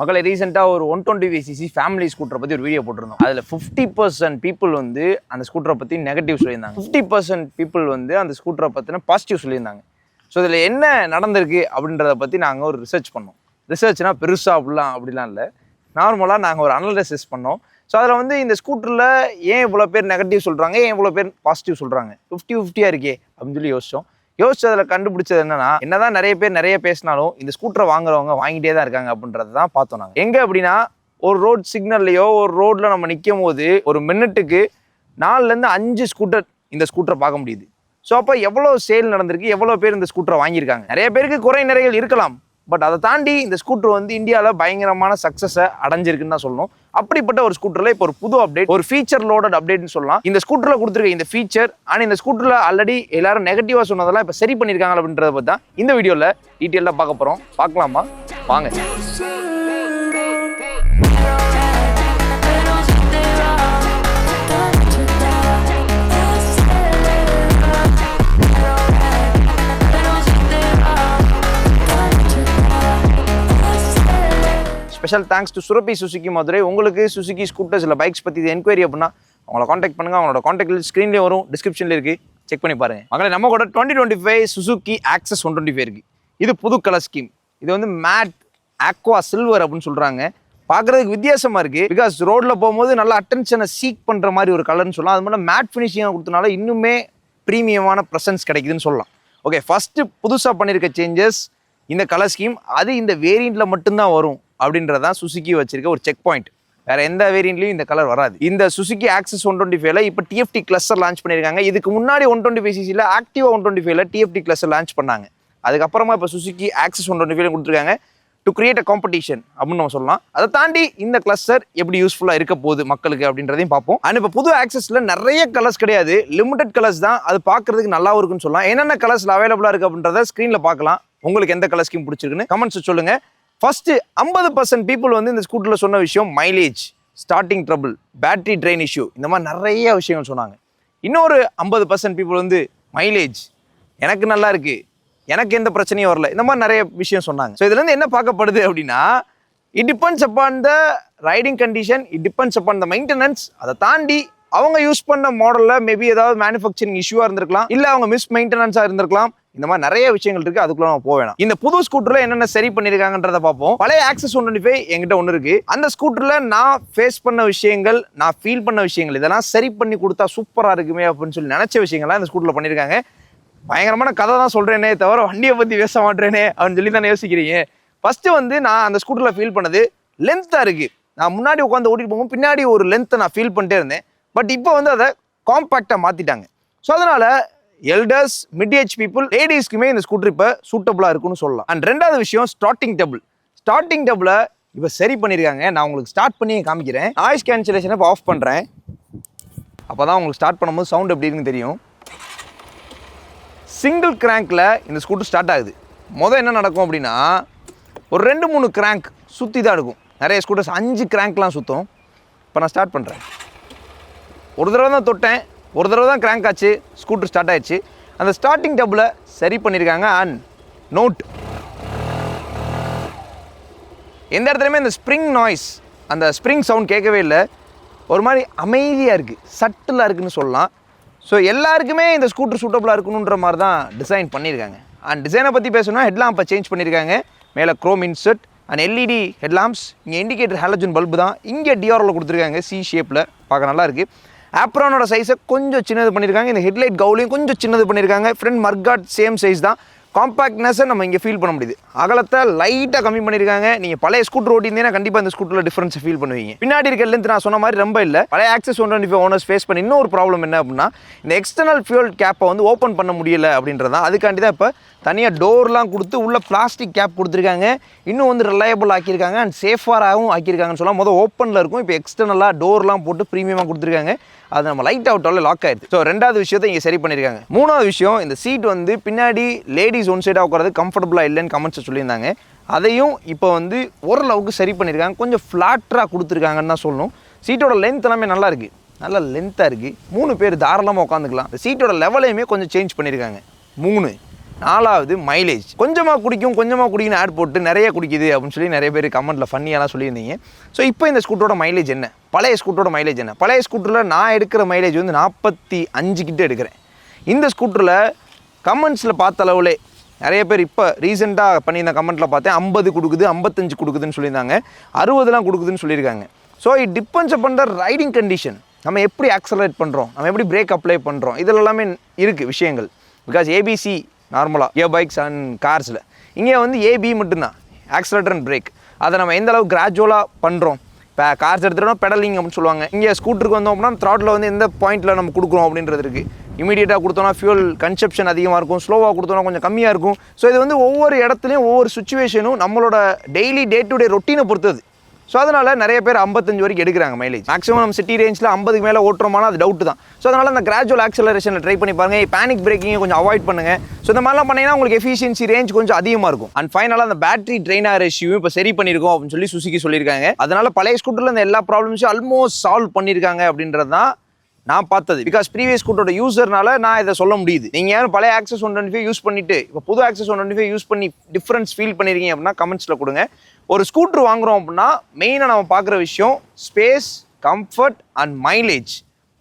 மக்களை ரீசெண்டாக ஒரு 125cc ஃபேமிலி ஸ்கூட்டரை பற்றி ஒரு வீடியோ போட்டிருந்தோம். அதில் 50% பீப்புள் வந்து அந்த ஸ்கூட்டரை பற்றி நெகட்டிவ் சொல்லியிருந்தாங்க. 50% பீப்புள் வந்து அந்த ஸ்கூட்டரை பற்றின பாசிட்டிவ் சொல்லியிருந்தாங்க. ஸோ இதில் என்ன நடந்திருக்கு அப்படின்றத பற்றி நாங்கள் ஒரு ரிசர்ச் பண்ணோம். ரிசர்ச்னா பெருசாக அப்படிலாம் இல்லை, நார்மலாக நாங்கள் ஒரு அனலைசிஸ் பண்ணோம். ஸோ அதில் வந்து இந்த ஸ்கூட்டரில் ஏன் இவ்வளோ பேர் நெகட்டிவ் சொல்கிறாங்க, ஏன் இவ்வளோ பேர் பாசிட்டிவ் சொல்கிறாங்க, 50-50 இருக்கே அப்படின்னு சொல்லி யோசிச்சதில் கண்டுபிடிச்சது என்னதான் நிறைய பேர் நிறைய பேசினாலும் இந்த ஸ்கூட்டரை வாங்குறவங்க வாங்கிட்டே தான் இருக்காங்க அப்படின்றத தான் பார்த்தோம். நாங்கள் எங்கே அப்படின்னா, ஒரு ரோட் சிக்னல்லையோ ஒரு ரோட்டில் நம்ம நிற்கும் போது ஒரு மினிட்டுக்கு 4லேருந்து 5 ஸ்கூட்டர் இந்த ஸ்கூட்டரை பார்க்க முடியுது. ஸோ அப்போ எவ்வளோ சேல் நடந்திருக்கு, எவ்வளோ பேர் இந்த ஸ்கூட்டரை வாங்கியிருக்காங்க. நிறைய பேருக்கு குறை நிறைகள் இருக்கலாம், பட் அதை தாண்டி இந்த ஸ்கூட்டர் வந்து இந்தியாவில் பயங்கரமான சக்ஸஸை அடைஞ்சிருக்குன்னு தான் சொல்லணும். அப்படிப்பட்ட ஒரு ஸ்கூட்டரில் இப்போ ஒரு புது அப்டேட், ஒரு ஃபீச்சர் லோடட் அப்டேட்னு சொல்லலாம். இந்த ஸ்கூட்டரில் கொடுத்துருக்க இந்த ஃபீச்சர் ஆனால் இந்த ஸ்கூட்டரில் ஆல்ரெடி எல்லாரும் நெகட்டிவாக சொன்னதெல்லாம் இப்போ சரி பண்ணியிருக்காங்க அப்படின்றத பற்றி தான் இந்த வீடியோவில் டீட்டெயிலாக பார்க்க போகிறோம். பார்க்கலாமா? வாங்க. Special thanks to Surabhi Suzuki Madurai. உங்களுக்கு சுசுகி ஸ்கூட்டர்ஸ் இல்லை பைக்ஸ் பற்றி என்கொயரி அப்படின்னா அவங்கள காண்டாக்ட் பண்ணுங்கள். அவங்களோட காண்டாக்ட் ஸ்க்ரீன்லேயே வரும், டிஸ்கிரிப்ஷனில் இருக்குது, செக் பண்ணி பாருங்கள். மக்களை நம்ம கூட 2025 சுசுகி ஆக்சஸ் 125 இருக்குது. இது புது கலர் ஸ்கீம். இது வந்து மேட் ஆக்வா சில்வர் அப்படின்னு சொல்கிறாங்க. பார்க்குறதுக்கு வித்தியாசமாக இருக்குது. பிகாஸ் ரோட்டில் போகும்போது நல்லா அட்டென்ஷனை சீக் பண்ணுற மாதிரி ஒரு கலர்னு சொல்லலாம். அது மட்டும் மேட் ஃபினிஷிங்காக கொடுத்தனால இன்னுமே ப்ரீமியமான ப்ரெசன்ஸ் கிடைக்குதுன்னு சொல்லலாம். ஓகே, ஃபஸ்ட்டு புதுசாக பண்ணியிருக்க சேஞ்சஸ் இந்த கலர் ஸ்கீம். அது இந்த வேரியண்ட்டில் மட்டும்தான் வரும் அப்படின்றதான் சுசுகி வச்சிருக்க ஒரு செக் பாயிண்ட். வேற எந்த வேரியண்ட்லையும் இந்த கலர் வராது. இந்த சுசுகி ஆக்சஸ் 125ல இப்போ டிஎஃப்டி கிளஸ்டர் லான்ச் பண்ணியிருக்காங்க. இதுக்கு முன்னாடி 125cc ஆக்டிவா 125ல டிஎஃப்டி கிளஸ்டர் லான்ச் பண்ணாங்க. அதுக்கப்புறமா இப்போ சுசுகி ஆக்சஸ் 125 கொடுத்துருக்காங்க டு கிரியேட் அ காம்படிஷன் அப்படின்னு நம்ம சொல்லலாம். அதை தாண்டி இந்த கிளஸ்டர் எப்படி யூஸ்ஃபுல்லாக இருக்க போகுது மக்களுக்கு அப்படின்றதையும் பார்ப்போம். அண்ட் இப்போ புது ஆக்சஸில் நிறைய கலர்ஸ் கிடையாது, லிமிடெட் கலர்ஸ் தான். அது பார்க்கறதுக்கு நல்லாவும் இருக்குன்னு சொல்லலாம். என்னென்ன கலர்ஸில் அவைலபிளாக இருக்குது அப்படின்றத ஸ்க்ரீனில் பார்க்கலாம். உங்களுக்கு எந்த கலர் ஸ்கீம் பிடிச்சிருக்குன்னு கமெண்ட்ஸ் சொல்லுங்க. ஃபர்ஸ்ட் 50% பீப்புள் வந்து இந்த ஸ்கூட்டரில் சொன்ன விஷயம் mileage, starting trouble, battery train issue, இந்த மாதிரி நிறைய விஷயங்கள் சொன்னாங்க. இன்னொரு 50% பீப்புள் வந்து மைலேஜ் எனக்கு நல்லா இருக்கு, எனக்கு எந்த பிரச்சனையும் வரல, இந்த மாதிரி நிறைய விஷயம் சொன்னாங்க. ஸோ இதுலேருந்து என்ன பார்க்கப்படுது அப்படின்னா, it depends upon the riding condition, it depends upon the maintenance. அதை தாண்டி அவங்க யூஸ் பண்ண மாடலில் மேபி ஏதாவது மேனுஃபேக்சரிங் இஷ்யூவாக இருந்திருக்கலாம், இல்லை அவங்க மிஸ் மெயின்டெனன்ஸாக இருந்திருக்கலாம். இந்த மாதிரி நிறைய விஷயங்கள் இருக்கு, அதுக்குள்ள நம்ம போவேணும். இந்த புது ஸ்கூட்டர்ல என்னென்ன சரி பண்ணிருக்காங்கன்றத பார்ப்போம். பழைய ஆக்சஸ் 125 என்கிட்ட ஒன்று இருக்கு. அந்த ஸ்கூட்டர்ல நான் ஃபேஸ் பண்ண விஷயங்கள், நான் ஃபீல் பண்ண விஷயங்கள், இதெல்லாம் சரி பண்ணி கொடுத்தா சூப்பரா இருக்குமே அப்படின்னு சொல்லி நினைச்ச விஷயங்கள்லாம் இந்த ஸ்கூட்டர்ல பண்ணிருக்காங்க. பயங்கரமான கதை தான் சொல்றேனே தவிர வண்டியை பத்தி பேச மாட்டேனே அப்படின்னு சொல்லி தானே யோசிக்கிறீங்க. ஃபர்ஸ்ட் வந்து நான் அந்த ஸ்கூட்டர்ல ஃபீல் பண்ணது லென்த்தா இருக்கு. நான் முன்னாடி உட்காந்து ஓட்டிட்டு போகும் பின்னாடி ஒரு லென்த்தை நான் ஃபீல் பண்ணிட்டே இருந்தேன். பட் இப்போ வந்து அதை காம்பாக்டா மாத்திட்டாங்க. ஸோ அதனால எல்டர்ஸ், மிட் ஏஜ் பீப்புள், லேடிஸ்க்குமே இந்த ஸ்கூட்டர் இப்போ சூட்டபுளாக இருக்குன்னு சொல்லலாம். அண்ட் ரெண்டாவது விஷயம் ஸ்டார்டிங் டபுள். ஸ்டார்டிங் டபுளை இப்போ சரி பண்ணியிருக்காங்க. நான் உங்களுக்கு ஸ்டார்ட் பண்ணி காமிக்கிறேன். நாய்ஸ் கேன்சலேஷனை இப்போ ஆஃப் பண்ணுறேன். அப்போ தான் உங்களுக்கு ஸ்டார்ட் பண்ணும்போது சவுண்ட் எப்படி இருக்குன்னு தெரியும். சிங்கிள் கிராங்கில் இந்த ஸ்கூட்டர் ஸ்டார்ட் ஆகுது. மொதல் என்ன நடக்கும் அப்படின்னா, ஒரு 2-3 கிராங்க் சுற்றி தான் இருக்கும். நிறைய ஸ்கூட்டர்ஸ் 5 கிராங்க்லாம் சுற்றும். இப்போ நான் ஸ்டார்ட் பண்ணுறேன். ஒரு தடவை தான் தொட்டேன், ஒரு தடவை தான் கிராங்க் ஆச்சு, ஸ்கூட்டர் ஸ்டார்ட் ஆயிடுச்சு. அந்த ஸ்டார்டிங் டபுளை சரி பண்ணியிருக்காங்க. அண்ட் நோட், எந்த இடத்துலையுமே இந்த ஸ்ப்ரிங் நாய்ஸ், அந்த ஸ்ப்ரிங் சவுண்ட் கேட்கவே இல்லை. ஒரு மாதிரி அமைதியாக இருக்குது, சட்டிலாக இருக்குன்னு சொல்லலாம். ஸோ எல்லாருக்குமே இந்த ஸ்கூட்டர் சூட்டபுளாக இருக்கணுன்ற மாதிரி தான் டிசைன் பண்ணியிருக்காங்க. அண்ட் டிசைனை பற்றி பேசணும்னா ஹெட்லாம்பை சேஞ்ச் பண்ணியிருக்காங்க. மேலே Chrome insert and LED headlamps. இங்கே இண்டிகேட்டர் ஹாலஜன் பல்பு தான். இங்கே டிஆரில் கொடுத்துருக்காங்க, சி ஷேப்பில், பார்க்க நல்லா இருக்குது. ஆப்ரானோட சைஸை கொஞ்சம் சின்னது பண்ணியிருக்காங்க. இந்த ஹெட்லைட் கவுலையும் கொஞ்சம் சின்னது பண்ணியிருக்காங்க. ஃப்ரண்ட் மர்காட் சேம் சைஸ் தான். காம்பாக்ட்னஸை நம்ம இங்கே ஃபீல் பண்ண முடியுது. அகலத்தை லைட்டாக கம்மி பண்ணியிருக்காங்க. நீங்கள் பழைய ஸ்கூட்டர் ஓட்டியிருந்தீங்கன்னா கண்டிப்பாக இந்த ஸ்கூட்டரில் டிஃப்ரென்ஸை ஃபீல் பண்ணுவீங்க. பின்னாடி இருக்க லென்த் நான் சொன்ன மாதிரி ரொம்ப இல்லை. பழைய ஆக்சஸ் 125 ஓனர்ஸ் ஃபேஸ் பண்ணி இன்னொரு ப்ராப்ளம் என்ன அப்படின்னா, இந்த எக்ஸ்டர்னல் ஃபியூல் கேப்பை வந்து ஓப்பன் பண்ண முடியலை அப்படின்றதான். அதுக்காண்டி தான் இப்போ தனியாக டோர்லாம் கொடுத்து உள்ள பிளாஸ்டிக் கேப் கொடுத்துருக்காங்க. இன்னும் வந்து ரிலையபிள் ஆக்கியிருக்காங்க அண்ட் சேஃபாராகவும் ஆக்கியிருக்காங்கன்னு சொல்லலாம். மொதல் ஓப்பனில் இருக்கும், இப்போ எக்ஸ்டர்னலாக டோர்லாம் போட்டு ப்ரீமியமாக கொடுத்துருக்காங்க. அது நம்ம லைட் அவுட்டால் லாக் ஆயிடுது. ஸோ ரெண்டாவது விஷயத்தை இங்கே சரி பண்ணியிருக்காங்க. மூணாவது விஷயம், இந்த சீட் வந்து பின்னாடி லேடிஸ் ஒன் சைடாக உட்காரது கம்ஃபர்டபுளாக இல்லைன்னு கமெண்ட்ஸை சொல்லியிருந்தாங்க. அதையும் இப்போ வந்து ஓரளவுக்கு சரி பண்ணியிருக்காங்க. கொஞ்சம் ஃப்ளாட்டாக கொடுத்துருக்காங்கன்னு தான் சொல்லணும். சீட்டோட லென்த் எல்லாமே நல்லா இருக்குது, நல்லா லென்த்தாக இருக்குது. 3 பேர் தாராளமாக உட்காந்துக்கலாம். இந்த சீட்டோட லெவலையுமே கொஞ்சம் சேஞ்ச் பண்ணியிருக்காங்க. 3 4வது மைலேஜ். கொஞ்சமாக குடிக்குன்னு ஆட் போட்டு நிறைய குடிக்குது அப்படின்னு சொல்லி நிறைய பேர் கமெண்ட்டில் ஃபன்னியெல்லாம் சொல்லியிருந்தீங்க. ஸோ இப்போ இந்த ஸ்கூட்டரோட மைலேஜ் என்ன, பழைய ஸ்கூட்டரோட மைலேஜ் என்ன? பழைய ஸ்கூட்டரில் நான் எடுக்கிற மைலேஜ் வந்து 45 கிட்ட எடுக்கிறேன். இந்த ஸ்கூட்டரில் கமெண்ட்ஸில் பார்த்த அளவுலே நிறைய பேர் இப்போ ரீசெண்டாக பண்ணியிருந்த கமெண்ட்டில் பார்த்தேன் 50 கொடுக்குது, 55 கொடுக்குதுன்னு சொல்லியிருந்தாங்க, 60 கொடுக்குதுன்னு சொல்லியிருக்காங்க. So it depends upon the riding condition. நம்ம எப்படி ஆக்சலரேட் பண்ணுறோம், நம்ம எப்படி பிரேக் அப்ளை பண்ணுறோம், இதில் எல்லாமே இருக்குது விஷயங்கள். பிகாஸ் ஏபிசி நார்மலாக கியர் பைக்ஸ் அண்ட் கார்ஸில், இங்கே வந்து ஏபி மட்டும்தான், ஆக்சலேட்டர் அண்ட் பிரேக். அதை நம்ம எந்த அளவுக்கு கிராஜுவலாக பண்ணுறோம். இப்போ கார்ஸ் எடுத்துகிட்டோம் பெடலிங் அப்படின்னு சொல்லுவாங்க. இங்கே ஸ்கூட்டருக்கு வந்தோம் அப்படின்னா த்ராட்டில் வந்து எந்த பாயிண்ட்டில் நம்ம கொடுக்குறோம் அப்படின்றது இருக்குது. இமீடியட்டாக கொடுத்தோன்னா ஃபியூல் கன்சப்ஷன் அதிகமாக இருக்கும், ஸ்லோவாக கொடுத்தோன்னா கொஞ்சம் கம்மியாக இருக்கும். ஸோ இது வந்து ஒவ்வொரு இடத்துலையும் ஒவ்வொரு சுச்சுவேஷனும் நம்மளோட டெய்லி டே டு டே ரொட்டீனை பொறுத்தது. ஸோ அதனால் நிறைய பேர் 55 வரைக்கும் எடுக்கிறாங்க மைலேஜ். மேக்ஸிமம் நம்ம சிட்டி ரேஞ்சில் 50க்கு மேலே ஓட்டுறோமானா அது டவுட் தான். ஸோ அதனால் அந்த கிராஜுவல் ஆக்சலரேஷனில் ட்ரை பண்ணி பாருங்கள். பேனிக் பிரேக்கிங்கை கொஞ்சம் அவாய்ட் பண்ணுங்கள். ஸோ இந்த மாதிரிலாம் பண்ணிங்கன்னா உங்களுக்கு எஃபிஷியன்சி ரேஞ்ச் கொஞ்சம் அதிகமாக இருக்கும். அண்ட் ஃபைனலாக அந்த பேட்டரி ட்ரெயின் ஆகிற இஷ்யூ இப்போ சரி பண்ணியிருக்கோம் அப்படின்னு சொல்லி சுசுகி சொல்லியிருக்காங்க. அதனால் பழைய ஸ்கூட்டரில் இந்த எல்லா ப்ராப்ளம்ஸும் ஆல்மோஸ்ட் சால்வ் பண்ணியிருக்காங்க அப்படின்றது தான் நான் பார்த்தது. பிகாஸ் ப்ரீவியஸ் ஸ்கூட்டரோட யூசர்னால நான் இதை சொல்ல முடியுது. நீங்கள் யாரும் பழைய ஆக்சஸ் 125 யூஸ் பண்ணிட்டு இப்போ புது ஆக்சஸ் 125 யூஸ் பண்ணி டிஃப்ரென்ஸ் ஃபீல் பண்ணியிருக்கீங்க அப்படின்னா கமெண்ட்ஸில் கொடுங்க. ஒரு ஸ்கூட்டர் வாங்குறோம் அப்படின்னா மெயினாக நம்ம பார்க்குற விஷயம் ஸ்பேஸ், கம்ஃபர்ட் அண்ட் மைலேஜ்.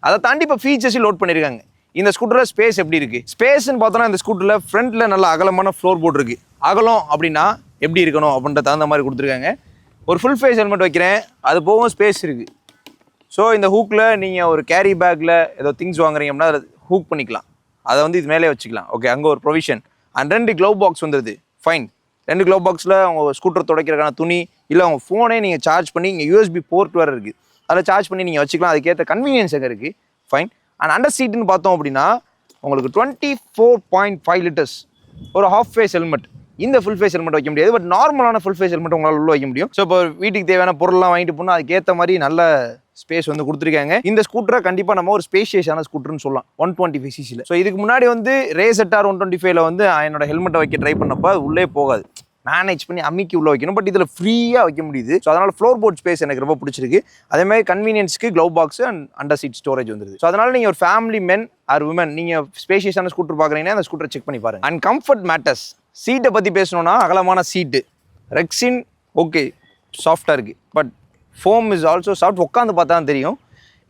அதை தாண்டி இப்போ ஃபீச்சர்ஸையும் லோட் பண்ணியிருக்காங்க. இந்த ஸ்கூட்டரில் ஸ்பேஸ் எப்படி இருக்குது? ஸ்பேஸ்ன்னு பார்த்தோன்னா இந்த ஸ்கூட்டரில் ஃப்ரண்ட்டில் நல்ல அகலமான ஃப்ளோர் போர்ட் இருக்குது. அகலம் அப்படின்னா எப்படி இருக்கணும் அப்படின்ற தகுந்த மாதிரி கொடுத்துருக்காங்க. ஒரு ஃபுல் ஃபேஸ் ஹெல்மெட் வைக்கிறேன், அது போகவும் ஸ்பேஸ் இருக்குது. ஸோ இந்த ஹூக்கில் நீங்கள் ஒரு கேரி பேக்கில் ஏதோ திங்ஸ் வாங்குறீங்க அப்படின்னா அதை ஹூக் பண்ணிக்கலாம், அதை வந்து இது மேலே வச்சுக்கலாம். ஓகே, அங்கே ஒரு ப்ரொவிஷன். அண்ட் 2 க்ளவ் பாக்ஸ் வந்துடுது. ஃபைன். 2 க்ளவ் பாக்ஸில் உங்கள் ஸ்கூட்டர் துடைக்கிறக்கான துணி இல்லை உங்கள் ஃபோனே நீங்கள் சார்ஜ் பண்ணி இங்கே யூஎஸ்பி போர்ட் வேறு இருக்குது, அதில் சார்ஜ் பண்ணி நீங்கள் வச்சுக்கலாம். அதுக்கேற்ற கன்வீனியன்ஸ் எங்கே இருக்குது. ஃபைன். அண்ட் அண்டர் சீட்டுன்னு பார்த்தோம் அப்படின்னா உங்களுக்கு 24.5 லிட்டர்ஸ் ஒரு ஹாஃப் ஃபேஸ் ஹெல்மெட். இந்த ஃபுல் ஃபேஸ் ஹெல்மெட் வைக்க முடியாது, பட் நார்மலான ஃபுல் ஃபேஸ் ஹெல்மெட் உங்களால் உள்ள வைக்க முடியும். ஸோ இப்போ வீட்டுக்கு தேவையான பொருள்லாம் வாங்கிட்டு போனால் அதுக்கேற்ற மாதிரி நல்ல ஸ்பேஸ் வந்து கொடுத்துருக்காங்க. இந்த ஸ்கூட்டரை கண்டிப்பாக நம்ம ஒரு ஸ்பேஷியஸான ஸ்கூட்டர்னு சொல்லலாம் 125 சிசியில். ஸோ இதுக்கு முன்னாடி வந்து ரேசட்டார் 125ல வந்து என்னோட ஹெல்மெட்டை வைக்க ட்ரை பண்ணப்போ உள்ளே போகாது, மேனேஜ் பண்ணி அம்மிக்கு உள்ள வைக்கணும். பட் இதில் ஃப்ரீயாக வைக்க முடியுது. ஸோ அதனால் ஃப்ளோர் போர்ட் ஸ்பேஸ் எனக்கு ரொம்ப பிடிச்சிருக்கு. அதேமாதிரி கன்வீனியன்ஸ்க்கு glove box and under seat storage வந்துருது. ஸோ அதனால் நீங்கள் ஒரு ஃபேமிலி மென் ஆர் உமன் நீங்கள் ஸ்பேஷியஸான ஸ்கூட்டர் பார்க்குறீங்கன்னா அந்த ஸ்கூட்டரை செக் பண்ணி பாருங்க. And comfort matters. சீட்டை பற்றி பேசணும்னா அகலமான சீட்டு. ரெக்ஸின் ஓகே சாஃப்டாக இருக்குது, but foam is also soft. உட்காந்து பார்த்தா தான் தெரியும்.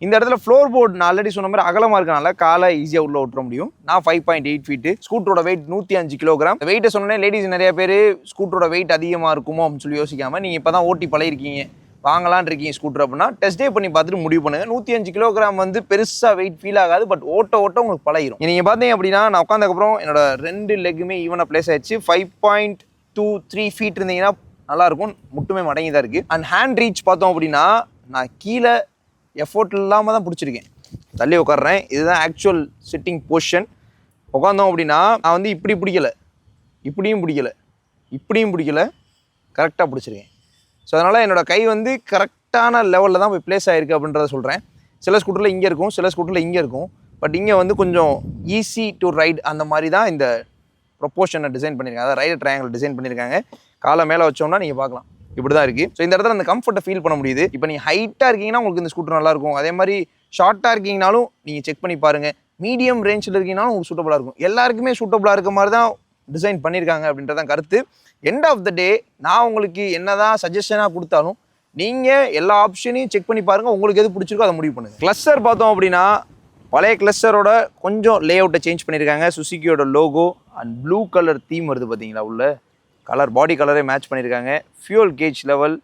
இந்த இடத்துல ஃப்ளோர் போர்ட் நான் ஆல்ரெடி சொன்ன மாதிரி அகலமாக இருக்கனால காலை ஈஸியாக உள்ள விட்டுற முடியும். நான் 5.8 ஃபீட்டு. ஸ்கூட்டரோட wait 105 kilogram. வெயிட்டை சொன்னேன், லேடிஸ் நிறைய பேர் ஸ்கூட்டரோட வெயிட் அதிகமாக இருக்குமோ அப்படின்னு சொல்லி யோசிக்காமல் நீங்கள் இப்போ தான் ஓட்டி பழகிருக்கீங்க, வாங்கலான் இருக்கீங்க ஸ்கூட்டர் அப்படின்னா டெஸ்ட் டே பண்ணி பார்த்துட்டு முடிவு பண்ணுங்கள். 105 கிலோகிராம் வந்து பெருசாக வெயிட் ஃபீல் ஆகாது, பட் ஓட்ட உங்களுக்கு பழகிரும். நீங்கள் பார்த்தீங்க அப்படின்னா நான் உட்காந்ததுக்கப்புறம் என்னோட 2 லெக்குமே ஈவனாக பிளேஸ் ஆயிடுச்சு. 5.23 ஃபீட் இருந்தீங்கன்னா நல்லாயிருக்கும், முட்டுமே மடங்கி தான் இருக்குது. அண்ட் ஹேண்ட் ரீச் பார்த்தோம் அப்படின்னா நான் கீழே எஃபோர்ட் இல்லாமல் தான் பிடிச்சிருக்கேன், தள்ளி உட்காடுறேன். இதுதான் ஆக்சுவல் சிட்டிங் பொசிஷன். உட்காந்தோம் அப்படின்னா நான் வந்து இப்படி பிடிக்கலை, இப்படியும் பிடிக்கலை, கரெக்டாக பிடிச்சிருக்கேன். ஸோ அதனால் என்னோடய கை வந்து கரெக்டான லெவலில் தான் போய் பிளேஸ் ஆகிருக்கு அப்படின்றத சொல்கிறேன். சில ஸ்கூட்டரில் இங்கே இருக்கும், சில ஸ்கூட்டரில் இங்கே இருக்கும், பட் இங்கே வந்து கொஞ்சம் ஈஸி டு ரைட் அந்த மாதிரி தான் இந்த ப்ரொப்போர்ஷனை டிசைன் பண்ணியிருக்காங்க. அதாவது ரைடர் ட்ரையாங்கிள் டிசைன் பண்ணியிருக்காங்க. காலை மேலே வச்சோம்னா நீங்கள் பார்க்கலாம் இப்படி தான் இருக்குது. ஸோ இந்த இடத்துல அந்த கம்ஃபர்ட்டை ஃபீல் பண்ண முடியுது. இப்போ நீங்கள் ஹைட்டாக இருக்கீங்கன்னா உங்களுக்கு இந்த ஸ்கூட்டர் நல்லாயிருக்கும். அதே மாதிரி ஷார்ட்டாக இருக்கீங்கனாலும் நீங்கள் செக் பண்ணி பாருங்கள். மீடியம் ரேஞ்சில் இருக்கீங்கனாலும் உங்களுக்கு சூட்டபுளாக இருக்கும். எல்லாருக்குமே சூட்டபுளாக இருக்க மாதிரி தான் டிசைன் பண்ணியிருக்காங்க அப்படின்றதான் கருத்து. எண்ட் ஆஃப் த டே நான் உங்களுக்கு என்ன தான் சஜஷனாக கொடுத்தாலும் நீங்கள் எல்லா ஆப்ஷனையும் செக் பண்ணி பாருங்கள், உங்களுக்கு எது பிடிச்சிருக்கோ அதை முடிவு பண்ணுங்கள். கிளஸ்டர் பார்த்தோம் அப்படின்னா பழைய கிளஸ்டரோட கொஞ்சம் லே அவுட்டை சேஞ்ச் பண்ணியிருக்காங்க. சுசுக்கியோட logo and blue colour theme வருது பார்த்தீங்களா, உள்ள கலர் பாடி கலரே மேட்ச் பண்ணியிருக்காங்க. Fuel gauge level,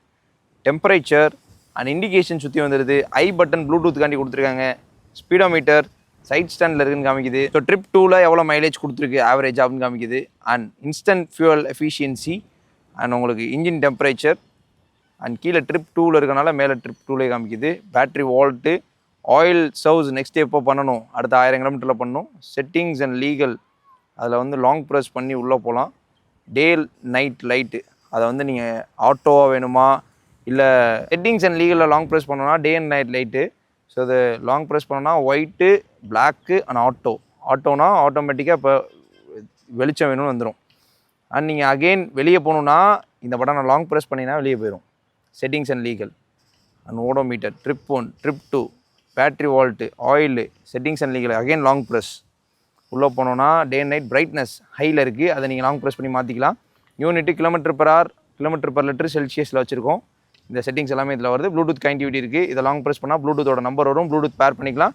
temperature and indication சுற்றி வந்துடுது. ஐ பட்டன் ப்ளூடூத்துக்காண்டி கொடுத்துருக்காங்க. ஸ்பீடோமீட்டர் சைட் ஸ்டாண்டில் இருக்குன்னு காமிக்குது. ஸோ ட்ரிப் 2ல் எவ்வளோ மைலேஜ் கொடுத்துருக்கு ஆவரேஜ் அப்படின்னு காமிக்குது. And instant fuel efficiency and உங்களுக்கு இன்ஜின் டெம்பரேச்சர் அண்ட் கீழே ட்ரிப் 2ல் இருக்கனால மேலே ட்ரிப் 2லே காமிக்குது. Battery vault, oil serves next எப்போ பண்ணணும், அடுத்த 1000 கிலோமீட்டரில் பண்ணணும். செட்டிங்ஸ் அண்ட் லீகல் அதில் வந்து லாங் ப்ரெஸ் பண்ணி உள்ளே போகலாம். டே நைட் லைட்டு அதை வந்து நீங்கள் ஆட்டோவாக வேணுமா இல்லை செட்டிங்ஸ் அண்ட் லீகலில் லாங் ப்ரெஸ் பண்ணோன்னா day and night light. So அது லாங் ப்ரெஸ் பண்ணோன்னா ஒயிட்டு, பிளாக்கு அண்ட் ஆட்டோனா ஆட்டோமேட்டிக்காக இப்போ வெளிச்சம் வேணும்னு வந்துடும். அண்ட் நீங்கள் அகெயின் வெளியே போகணுன்னா இந்த பட்டனை லாங் ப்ரெஸ் பண்ணிங்கன்னா வெளியே போயிடும். Settings and legal and odometer, trip 1, trip 2, battery vault, oil, settings and legal again long press. உள்ளே போனோன்னா டே அண்ட் நைட் பிரைட்னஸ் ஹையில் இருக்குது. அதை நீங்கள் லாங் ப்ரெஸ் பண்ணி மாற்றிக்கலாம். யூனிட்டு கிலோமீட்டர் பர் லிட்டர் செல்சியஸில் வச்சுருக்கோம். இந்த செட்டிங்ஸ் எல்லாமே இதில் வருது. ப்ளூடூத் கனெக்டிவிட்டி இருக்குது. இதை லாங் ப்ரெஸ் பண்ணால் ப்ளூடூத்தோட நம்பர் வரும். ப்ளூடூத் பேர் பண்ணிக்கலாம்.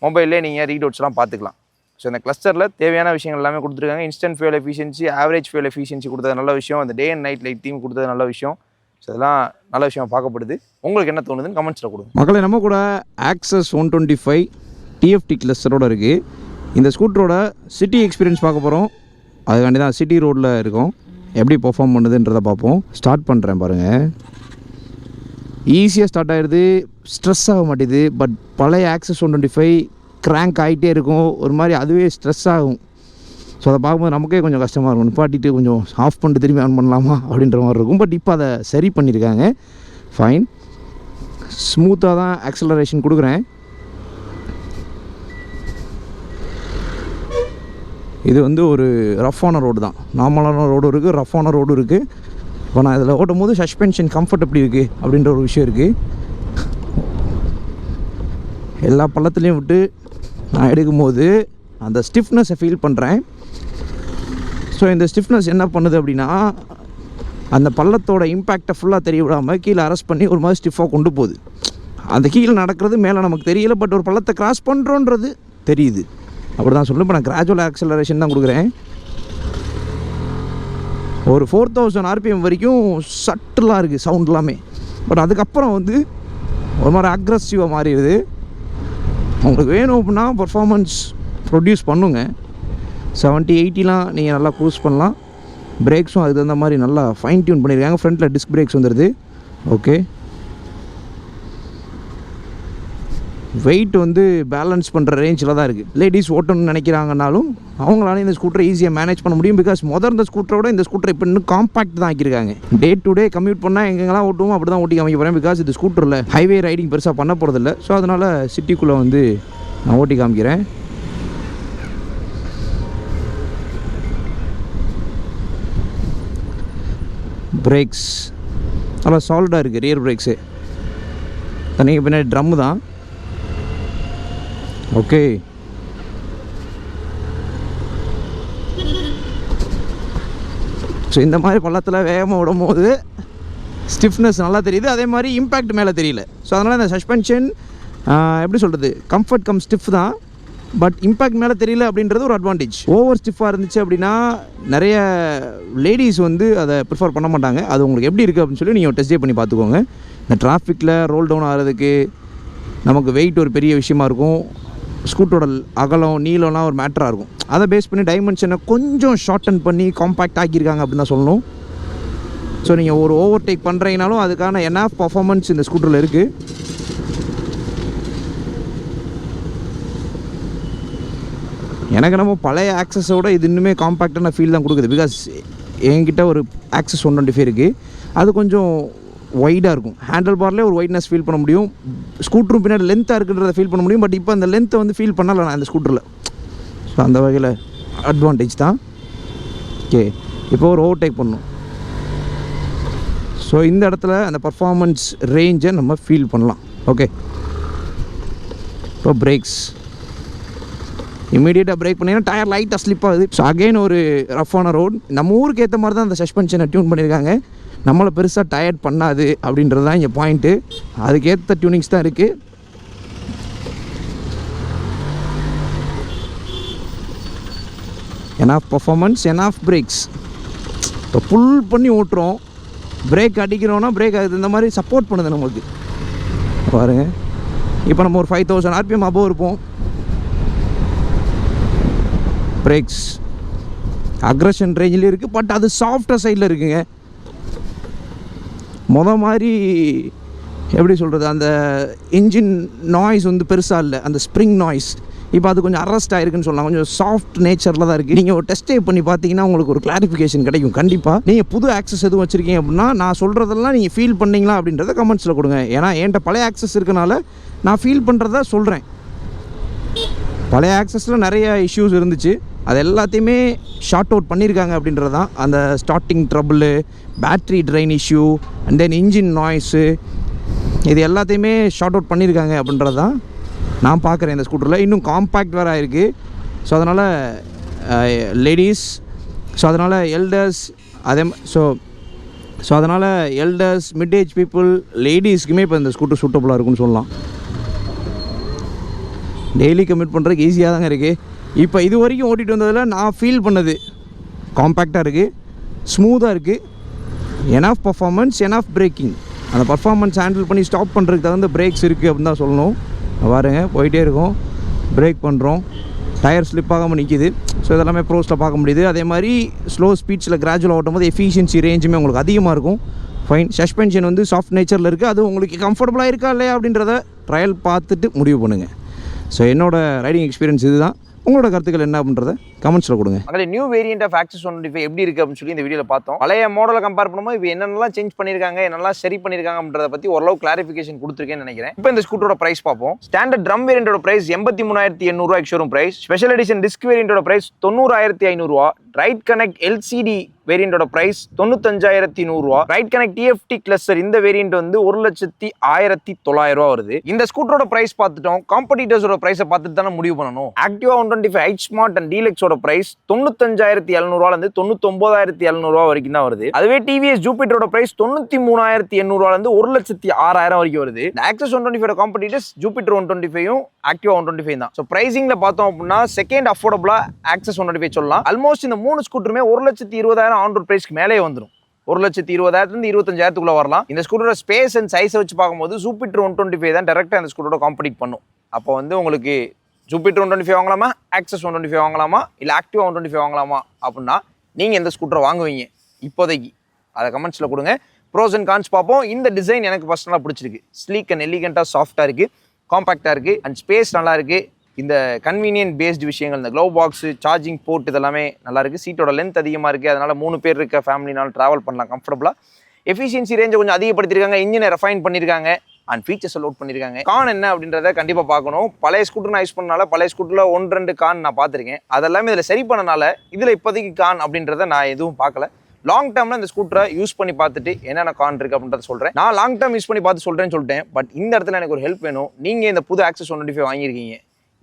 மொபைல்லே நீங்கள் ரீட் அவுட்ஸ்லாம் பார்த்துக்கலாம். ஸோ இந்த கிளஸ்டரில் தேவையான விஷயங்கள் எல்லாமே கொடுத்துருக்காங்க. Instant fuel efficiency, average fuel efficiency கொடுத்தது நல்ல விஷயம். அந்த day and night light theme கொடுத்தது நல்ல விஷயம். ஸோ இதெல்லாம் நல்ல விஷயம் பார்க்கப்படுது. உங்களுக்கு என்ன தோணுதுன்னு கமெண்ட்ஸில் கொடுங்க. மக்களை நம்ம கூட ஆக்சஸ் 125 டிஎஃப்டி கிளஸ்டரோடு இருக்குது. இந்த ஸ்கூட்டரோட சிட்டி எக்ஸ்பீரியன்ஸ் பார்க்க போகிறோம். அதுக்காண்டி தான் சிட்டி ரோட்டில் இருக்கும். எப்படி பெர்ஃபார்ம் பண்ணுதுன்றதை பார்ப்போம். ஸ்டார்ட் பண்ணுறேன் பாருங்கள். ஈஸியாக ஸ்டார்ட் ஆகிடுது, ஸ்ட்ரெஸ் ஆக மாட்டேது. பட் பழைய ஆக்சஸ் 125 க்ராங்க் ஆகிட்டே இருக்கும், ஒரு மாதிரி அதுவே ஸ்ட்ரெஸ் ஆகும். ஸோ அதை பார்க்கும்போது நமக்கே கொஞ்சம் கஷ்டமாக இருக்கும். நிப்பாட்டிட்டு கொஞ்சம் ஆஃப் பண்ணிட்டு திரும்பி ஆன் பண்ணலாமா அப்படின்ற மாதிரி இருக்கும். பட் இப்போ அதை சரி பண்ணியிருக்காங்க. ஃபைன், ஸ்மூத்தாக தான் ஆக்சலரேஷன் கொடுக்குறேன். இது வந்து ஒரு ரஃப்பான ரோடு தான். நார்மலான ரோடு இருக்குது, ரஃப்பான ரோடு இருக்குது. இப்போ நான் இதில் ஓட்டும் போது சஸ்பென்ஷன் கம்ஃபர்ட் எப்படி இருக்குது அப்படின்ற ஒரு விஷயம் இருக்குது. எல்லா பள்ளத்துலேயும் விட்டு நான் எடுக்கும்போது அந்த ஸ்டிஃப்னஸை ஃபீல் பண்ணுறேன். ஸோ இந்த ஸ்டிஃப்னஸ் என்ன பண்ணுது அப்படின்னா, அந்த பள்ளத்தோட இம்பேக்டை ஃபுல்லாக தெரிய விடாமல் கீழே அரெஸ்ட் பண்ணி ஒரு மாதிரி ஸ்டிஃபாக கொண்டு போகுது. அந்த கீழே நடக்கிறது மேலே நமக்கு தெரியல, பட் ஒரு பள்ளத்தை கிராஸ் பண்ணுறோன்றது தெரியுது. அப்படி தான் சொல்லணும். இப்போ நான் கிராஜுவல் ஆக்சலரேஷன் தான் கொடுக்குறேன். ஒரு 4000 RPM வரைக்கும் சட்டிலாக இருக்குது சவுண்ட் எல்லாமே. பட் அதுக்கப்புறம் வந்து ஒரு மாதிரி அக்ரெசிவாக மாறிடுது. உங்களுக்கு வேணும் அப்படின்னா பர்ஃபார்மன்ஸ் ப்ரொடியூஸ் பண்ணுங்க. 70-80லாம் நீங்கள் நல்லா க்ரூஸ் பண்ணலாம். பிரேக்ஸும் அதுக்கு தகுந்த மாதிரி நல்லா ஃபைன் டியூன் பண்ணியிருக்காங்க. ஃப்ரண்ட்டில் டிஸ்க் பிரேக்ஸ் வந்துடுது. ஓகே, வெயிட் வந்து பேலன்ஸ் பண்ணுற ரேஞ்சில் தான் இருக்குது. லேடிஸ் ஓட்டணும்னு நினைக்கிறாங்கனாலும் அவங்களால இந்த ஸ்கூட்டரை ஈஸியாக மேனேஜ் பண்ண முடியும். பிகாஸ் இந்த ஸ்கூட்டரோட இந்த ஸ்கூட்டரை இப்போ இன்னும் காம்பாக்ட் தான் ஆக்கியிருக்காங்க. டே டு டே கம்யூட் பண்ணால் எங்கெங்கெல்லாம் ஓட்டுவோம் அப்படி தான் ஓட்டி காமிக்க போகிறேன். பிகாஸ் இது ஸ்கூட்டரில் ஹைவே ரைடிங் பெருசாக பண்ண போகிறதில்ல. ஸோ அதனால் சிட்டிக்குள்ளே வந்து நான் ஓட்டி காமிக்கிறேன். பிரேக்ஸ் நல்லா சாலிடாக இருக்குது. ரியர் பிரேக்ஸு தனியாக பின்னாடி ட்ரம்மு தான். ஓகே, ஸோ இந்த மாதிரி பள்ளத்தில் வேகமாக விடும்போது ஸ்டிஃப்னஸ் நல்லா தெரியுது. அதே மாதிரி இம்பேக்ட் மேலே தெரியல. ஸோ அதனால் இந்த சஸ்பென்ஷன் எப்படி சொல்கிறது, கம்ஃபர்ட் கம் ஸ்டிஃப் தான், பட் இம்பேக்ட் மேலே தெரியல அப்படின்றது ஒரு அட்வான்டேஜ். ஓவர் ஸ்டிஃபாக இருந்துச்சு அப்படின்னா நிறைய லேடிஸ் வந்து அதை ப்ரிஃபர் பண்ண மாட்டாங்க. அது உங்களுக்கு எப்படி இருக்குது அப்படின்னு சொல்லி நீங்கள் டெஸ்ட் ட்ரைவ் பண்ணி பார்த்துக்கோங்க. இந்த டிராஃபிக்கில் ரோல் டவுன் ஆகிறதுக்கு நமக்கு வெயிட் ஒரு பெரிய விஷயமா இருக்கும். ஸ்கூட்டரோட அகலம் நீளம்லாம் ஒரு மேட்டராக இருக்கும். அதை பேஸ் பண்ணி டைமென்ஷனை கொஞ்சம் ஷார்டன் பண்ணி காம்பேக்ட் ஆக்கியிருக்காங்க அப்படின்னு தான் சொல்லணும். ஸோ நீங்கள் ஒரு ஓவர்டேக் பண்ணுறீங்கனாலும் அதுக்கான என்எஃப் பர்ஃபார்மன்ஸ் இந்த ஸ்கூட்டரில் இருக்குது. எனக்கு நம்ம பழைய ஆக்சஸோட இது இன்னுமே காம்பேக்டான ஃபீல் தான் கொடுக்குது. பிகாஸ் என்கிட்ட ஒரு ஆக்சஸ் 125 இருக்குது. அது கொஞ்சம் வைடாக இருக்கும். ஹேண்டில் பார்லேயே ஒரு ஒயிட்னஸ் ஃபீல் பண்ண முடியும். ஸ்கூட்டரும் பின்னாடி லென்த்தாக இருக்குன்றதை ஃபீல் பண்ண முடியும். பட் இப்போ அந்த லென்த்தை வந்து ஃபீல் பண்ணலை நான் இந்த ஸ்கூட்டரில். ஸோ அந்த வகையில் அட்வான்டேஜ் தான். ஓகே, இப்போ ஒரு ஓவர்டேக் பண்ணணும். ஸோ இந்த இடத்துல அந்த பர்ஃபார்மன்ஸ் ரேஞ்சை நம்ம ஃபீல் பண்ணலாம். ஓகே, இப்போ பிரேக்ஸ் இமீடியட்டாக பிரேக் பண்ணிங்கன்னா டயர் லைட்டாக ஸ்லிப் ஆகுது. ஸோ அகெயின் ஒரு ரஃப்பான ரோட். நம்ம ஊருக்கு ஏற்ற மாதிரி தான் அந்த சஸ்பென்ஷனை டியூன் பண்ணியிருக்காங்க. நம்மளை பெருசாக டயர்ட் பண்ணாது அப்படின்றது தான் இங்கே பாயிண்ட்டு. அதுக்கேற்ற டியூனிங்ஸ் தான் இருக்குது. Enough performance, enough brakes. இப்போ புல் பண்ணி ஓட்டுறோம், பிரேக் அடிக்கிறோன்னா பிரேக் அது இந்த மாதிரி சப்போர்ட் பண்ணுது நமக்கு. பாருங்கள், இப்போ நம்ம ஒரு 5000 RPM அபோவ் இருப்போம். பிரேக்ஸ் அக்ரஷன் ரேஞ்சில் இருக்குது. பட் அது சாஃப்டாக சைடில் இருக்குங்க. மாதிரி எப்படி சொல்கிறது, அந்த இன்ஜின் நாய்ஸ் வந்து பெருசாக இல்லை. அந்த ஸ்ப்ரிங் நாய்ஸ் இப்போ அது கொஞ்சம் அரெஸ்ட் ஆகிருக்குன்னு சொல்லலாம். கொஞ்சம் சாஃப்ட் நேச்சரில் தான் இருக்குது. நீங்கள் ஒரு டெஸ்ட் ட்ரைவ் பண்ணி பார்த்தீங்கன்னா உங்களுக்கு ஒரு கிளாரிஃபிகேஷன் கிடைக்கும். கண்டிப்பாக நீங்கள் புது ஆக்சஸ் எதுவும் வச்சுருக்கீங்க அப்படின்னா நான் சொல்கிறதெல்லாம் நீங்கள் ஃபீல் பண்ணிங்களா அப்படின்றத கமெண்ட்ஸில் கொடுங்க. ஏன்னா என்கிட்ட பழைய ஆக்சஸ் இருக்கனால நான் ஃபீல் பண்ணுறதா சொல்கிறேன். பழைய ஆக்சஸில் நிறைய இஷ்யூஸ் இருந்துச்சு. அது எல்லாத்தையுமே ஷார்ட் அவுட் பண்ணியிருக்காங்க அப்படின்றது தான். அந்த starting trouble, battery drain issue, and then engine noise, இது எல்லாத்தையுமே ஷார்ட் அவுட் பண்ணியிருக்காங்க அப்படின்றது தான் நான் பார்க்குறேன் இந்த ஸ்கூட்டரில். இன்னும் காம்பேக்ட் வேறு ஆகிருக்கு. ஸோ அதனால் லேடிஸ், ஸோ அதனால் எல்டர்ஸ், அதே ஸோ அதனால் எல்டர்ஸ், மிட் ஏஜ் பீப்புள், லேடிஸ்க்குமே இப்போ இந்த ஸ்கூட்டர் சூட்டபுளாக இருக்குன்னு சொல்லலாம். டெய்லி கம்யூட் பண்ணுறதுக்கு ஈஸியாக தாங்க இருக்குது. இப்போ இது வரைக்கும் ஓட்டிகிட்டு வந்ததில் நான் ஃபீல் பண்ணது காம்பேக்டாக இருக்குது, ஸ்மூத்தாக இருக்குது, எனாஃப் பர்ஃபார்மன்ஸ், எனாஃப் பிரேக்கிங். அந்த பர்ஃபார்மன்ஸ் ஹேண்டில் பண்ணி ஸ்டாப் பண்ணுறதுக்கு தகுந்த பிரேக்ஸ் இருக்குது அப்படின்னு தான் சொல்லணும். பாருங்க போயிட்டே இருக்கும், பிரேக் பண்ணுறோம், டயர் ஸ்லிப் ஆகாமல் நிற்கிது. ஸோ இதெல்லாமே ப்ரோஸில் பார்க்க முடியுது. அதே மாதிரி ஸ்லோ ஸ்பீட்ஸில் கிராஜுவலாக ஓட்டும் போது எஃபிஷியன்சி ரேஞ்சுமே உங்களுக்கு அதிகமாக இருக்கும். ஃபைன். சஸ்பென்ஷன் வந்து சாஃப்ட் நேச்சரில் இருக்குது. அது உங்களுக்கு கம்ஃபர்டபுளாக இருக்கா இல்லையா அப்படின்றத ட்ரையல் பார்த்துட்டு முடிவு பண்ணுங்கள். ஸோ என்னோடய ரைடிங் எக்ஸ்பீரியன்ஸ் இதுதான். உங்களோட கருத்துக்கள் என்ன அப்படின்றத கமெண்ட்ஸில் கொடுங்க. அதில் நியூ வேரியன்ட் ஆஃப் ஆக்சஸ் 125 எப்படி இருக்குது அப்படின்னு சொல்லி இந்த வீடியோவில் பார்த்தோம். பழைய மாடலை கம்பேர் பண்ணும்போது இப்போ என்னென்னலாம் சேஞ்ச் பண்ணியிருக்காங்க, என்னெல்லாம் சரி பண்ணியிருக்காங்க அப்படின்றத பற்றி ஓரளவு கிளாரிஃபிகேஷன் கொடுத்துருக்கேன்னு நினைக்கிறேன். இப்போ இந்த ஸ்கூட்டரோட பிரைஸ் பார்ப்போம். ஸ்டாண்டர்ட் ட்ரம் வேரியன்டோட price 83,800 ex showroom price. Special edition disc வேரியன்டோட பிரைஸ் 90,500. ரைட் கனெக்ட் எல்சிடி வேரியன்டோட price 95,100. Ride connect TFT cluster இந்த வேரியன்ட் வந்து 1,01,900 வருது. இந்த ஸ்கூட்டரோட பிரைஸ் பார்த்துட்டோம். காம்படிட்டர்ஸோட பிரைஸை பார்த்துட்டு தானே முடிவு பண்ணணும். ஆக்டிவா 125 ஹைட் ஸ்மார்ட் அண்ட் டீலக்ஸோட பிரைஸ் 95,700 99,700 வரைக்கும் தான் வருது. அதுவே டிவிஎஸ் ஜூபிட்டரோட பிரைஸ் 93,800 1,06,000 வரைக்கும் வருது. ஆக்சஸ் 125 காம்படிட்டர்ஸ் ஜூபிட்டர் 125 ஆக்டிவா 125 தான். ஸோ பிரைசிங்ல பார்த்தோம் அப்படின்னா செகண்ட் அஃபோர்டபுளா ஆக்சஸ் 125 சொல்லலாம். ஆல்மோஸ்ட் இந்த 3 ஸ்கூட்டருமே 1,20,000 ஆன் ரோட் பிரைஸ்க்கு மேலே வந்துடும். 1,20,000 25,000 வரலாம். இந்த ஸ்கூட்டரோட ஸ்பேஸ் அண்ட் சைஸை வச்சு பார்க்கும்போது ஜூபிட்டர் 125 தான் டேரக்டாக இந்த ஸ்கூட்டரோட காம்படிட் பண்ணும். அப்போ வந்து உங்களுக்கு ஜூபிட்டர் 125 வாங்கலாமா, ஆக்சஸ் 125 வாங்கலாமா, இல்லை ஆக்டிவா 125 வாங்கலாமா அப்படின்னா நீங்கள் எந்த ஸ்கூட்டரை வாங்குவீங்க இப்போதைக்கு? அதை கமெண்ட்ஸில் கொடுங்க. ப்ரோஸ் அண்ட் கான்ஸ் பார்ப்போம். இந்த டிசைன் எனக்கு பர்சனலாக பிடிச்சிருக்கு. ஸ்லீக் அண்ட் எலிகெண்ட்டாக சாஃப்டாக இருக்குது, காம்பாக்டாக இருக்குது அண்ட் ஸ்பேஸ் நல்லா இருக்குது. இந்த கன்வீனியன்ட் பேஸ்டு விஷயங்கள், இந்த க்ளவ் பாக்ஸு, சார்ஜிங் போர்ட் இதெல்லாமே நல்லா இருக்குது. சீட்டோட லென்த் அதிகமாக இருக்குது. அதனால் 3 பேர் இருக்க ஃபேமிலினால ட்ராவல் பண்ணலாம் கம்ஃபர்டபுளாக. எஃபிஷியன்சி ரேஞ்சை கொஞ்சம் அதிகப்படுத்திருக்காங்க, இன்ஜினை ரெஃபைன் பண்ணியிருக்காங்க அண்ட் ஃபீச்சர்ஸை லோட் பண்ணியிருக்காங்க. கான் என்ன அப்படின்றத கண்டிப்பாக பார்க்கணும். பழைய ஸ்கூட்டர் நான் யூஸ் பண்ணனால பழைய ஸ்கூட்டரில் 1-2 கான் நான் பார்த்துருக்கேன். அதெல்லாமே இதில் சரி பண்ணனால இதில் இப்போதைக்கு கான் அப்படின்றத நான் எதுவும் பார்க்கல. லாங் டேர்மில் இந்த ஸ்கூட்டரை யூஸ் பண்ணி பார்த்துட்டு என்னென்ன கான் இருக்குது அப்படின்றத சொல்கிறேன். நான் லாங் டேர்ம் யூஸ் பண்ணி பார்த்து சொல்லிட்டேன். பட் இந்த இடத்துல எனக்கு ஒரு ஹெல்ப் வேணும். நீங்கள் இந்த புது ஆக்சஸ் 125 வாங்கியிருக்கீங்க,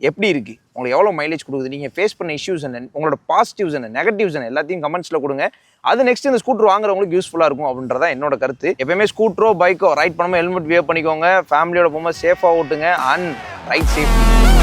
எப்படி இருக்குது, உங்களுக்கு எவ்வளோ மைலேஜ் கொடுக்குது, நீங்கள் ஃபேஸ் பண்ண இஷ்யூஸ் என்ன, உங்களோட பாசிட்டிவ்ஸ் என்ன, நெகட்டிவ்ஸ் என்ன, எல்லாத்தையும் கமெண்ட்ஸில் கொடுங்க. அது நெக்ஸ்ட் இந்த ஸ்கூட்டர் வாங்குறவங்களுக்கு யூஸ்ஃபுல்லாக இருக்கும் அப்படின்றத என்னோட கருத்து. எப்பயுமே ஸ்கூட்டரோ பைக்கோ ரைட் பண்ணும்போது ஹெல்மெட் வியர் பண்ணிக்கோங்க. ஃபேமிலியோட போகும்போது சேஃபாக ஓட்டுங்க அண்ட் ரைட் சேஃப்டி.